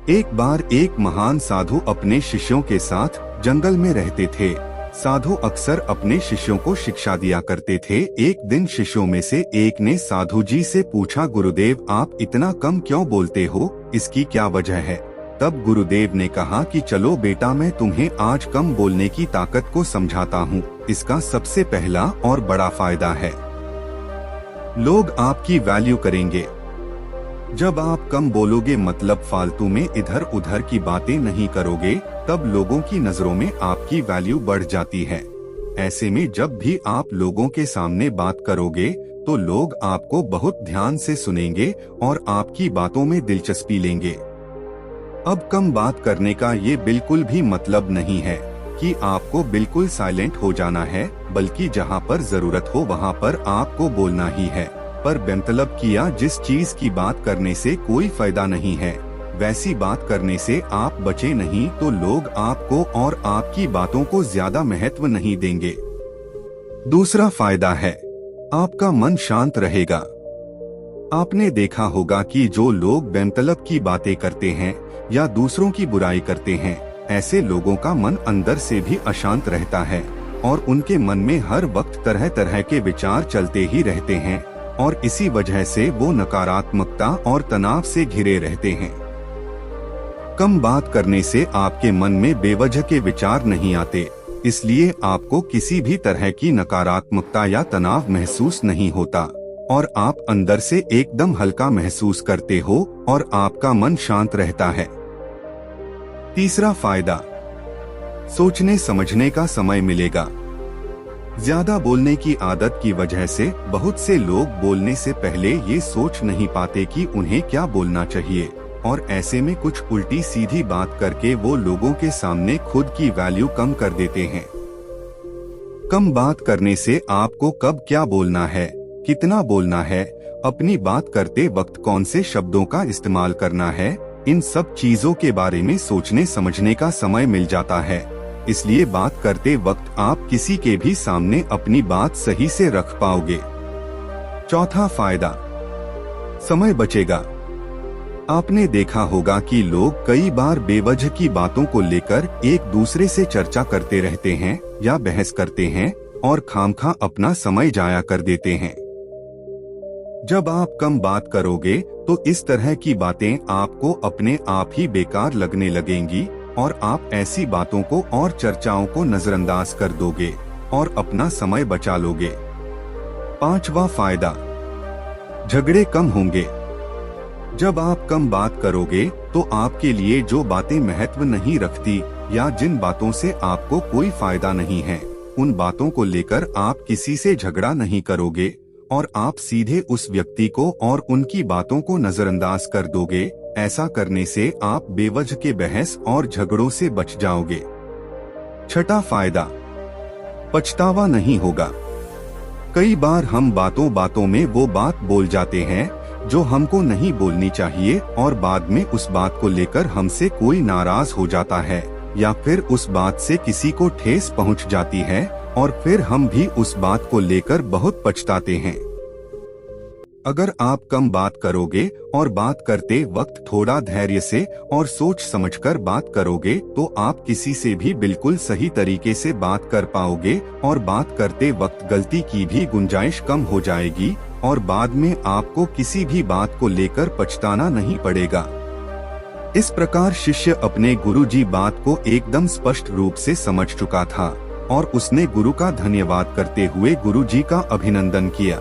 एक बार एक महान साधु अपने शिष्यों के साथ जंगल में रहते थे। साधु अक्सर अपने शिष्यों को शिक्षा दिया करते थे। एक दिन शिष्यों में से एक ने साधु जी से पूछा, गुरुदेव आप इतना कम क्यों बोलते हो, इसकी क्या वजह है? तब गुरुदेव ने कहा कि चलो बेटा, मैं तुम्हें आज कम बोलने की ताकत को समझाता हूँ। इसका सबसे पहला और बड़ा फायदा है, लोग आपकी वैल्यू करेंगे। जब आप कम बोलोगे, मतलब फालतू में इधर उधर की बातें नहीं करोगे, तब लोगों की नजरों में आपकी वैल्यू बढ़ जाती है। ऐसे में जब भी आप लोगों के सामने बात करोगे तो लोग आपको बहुत ध्यान से सुनेंगे और आपकी बातों में दिलचस्पी लेंगे। अब कम बात करने का ये बिल्कुल भी मतलब नहीं है कि आपको बिल्कुल साइलेंट हो जाना है, बल्कि जहाँ पर जरूरत हो वहाँ पर आपको बोलना ही है। पर बेमतलब किया जिस चीज की बात करने से कोई फायदा नहीं है, वैसी बात करने से आप बचे नहीं तो लोग आपको और आपकी बातों को ज्यादा महत्व नहीं देंगे। दूसरा फायदा है, आपका मन शांत रहेगा। आपने देखा होगा कि जो लोग बेमतलब की बातें करते हैं या दूसरों की बुराई करते हैं, ऐसे लोगों का मन अंदर से भी अशांत रहता है और उनके मन में हर वक्त तरह तरह के विचार चलते ही रहते हैं और इसी वजह से वो नकारात्मकता और तनाव से घिरे रहते हैं। कम बात करने से आपके मन में बेवजह के विचार नहीं आते, इसलिए आपको किसी भी तरह की नकारात्मकता या तनाव महसूस नहीं होता और आप अंदर से एकदम हल्का महसूस करते हो और आपका मन शांत रहता है। तीसरा फायदा, सोचने समझने का समय मिलेगा। ज्यादा बोलने की आदत की वजह से बहुत से लोग बोलने से पहले ये सोच नहीं पाते कि उन्हें क्या बोलना चाहिए और ऐसे में कुछ उल्टी सीधी बात करके वो लोगों के सामने खुद की वैल्यू कम कर देते हैं। कम बात करने से आपको कब क्या बोलना है, कितना बोलना है, अपनी बात करते वक्त कौन से शब्दों का इस्तेमाल करना है, इन सब चीजों के बारे में सोचने समझने का समय मिल जाता है। इसलिए बात करते वक्त आप किसी के भी सामने अपनी बात सही से रख पाओगे। चौथा फायदा, समय बचेगा। आपने देखा होगा कि लोग कई बार बेवजह की बातों को लेकर एक दूसरे से चर्चा करते रहते हैं या बहस करते हैं और खामखा अपना समय जाया कर देते हैं। जब आप कम बात करोगे तो इस तरह की बातें आपको अपने आप ही बेकार लगने लगेंगी और आप ऐसी बातों को और चर्चाओं को नजरअंदाज कर दोगे और अपना समय बचा लोगे। पांचवा फायदा, झगड़े कम होंगे। जब आप कम बात करोगे तो आपके लिए जो बातें महत्व नहीं रखती या जिन बातों से आपको कोई फायदा नहीं है, उन बातों को लेकर आप किसी से झगड़ा नहीं करोगे और आप सीधे उस व्यक्ति को और उनकी बातों को नजरअंदाज कर दोगे। ऐसा करने से आप बेवजह के बहस और झगड़ों से बच जाओगे। छठा फायदा, पछतावा नहीं होगा। कई बार हम बातों बातों में वो बात बोल जाते हैं जो हमको नहीं बोलनी चाहिए और बाद में उस बात को लेकर हमसे कोई नाराज हो जाता है या फिर उस बात से किसी को ठेस पहुंच जाती है और फिर हम भी उस बात को लेकर बहुत पछताते हैं। अगर आप कम बात करोगे और बात करते वक्त थोड़ा धैर्य से और सोच समझकर बात करोगे तो आप किसी से भी बिल्कुल सही तरीके से बात कर पाओगे और बात करते वक्त गलती की भी गुंजाइश कम हो जाएगी और बाद में आपको किसी भी बात को लेकर पछताना नहीं पड़ेगा। इस प्रकार शिष्य अपने गुरुजी बात को एकदम स्पष्ट रूप से समझ चुका था और उसने गुरु का धन्यवाद करते हुए गुरुजी का अभिनंदन किया।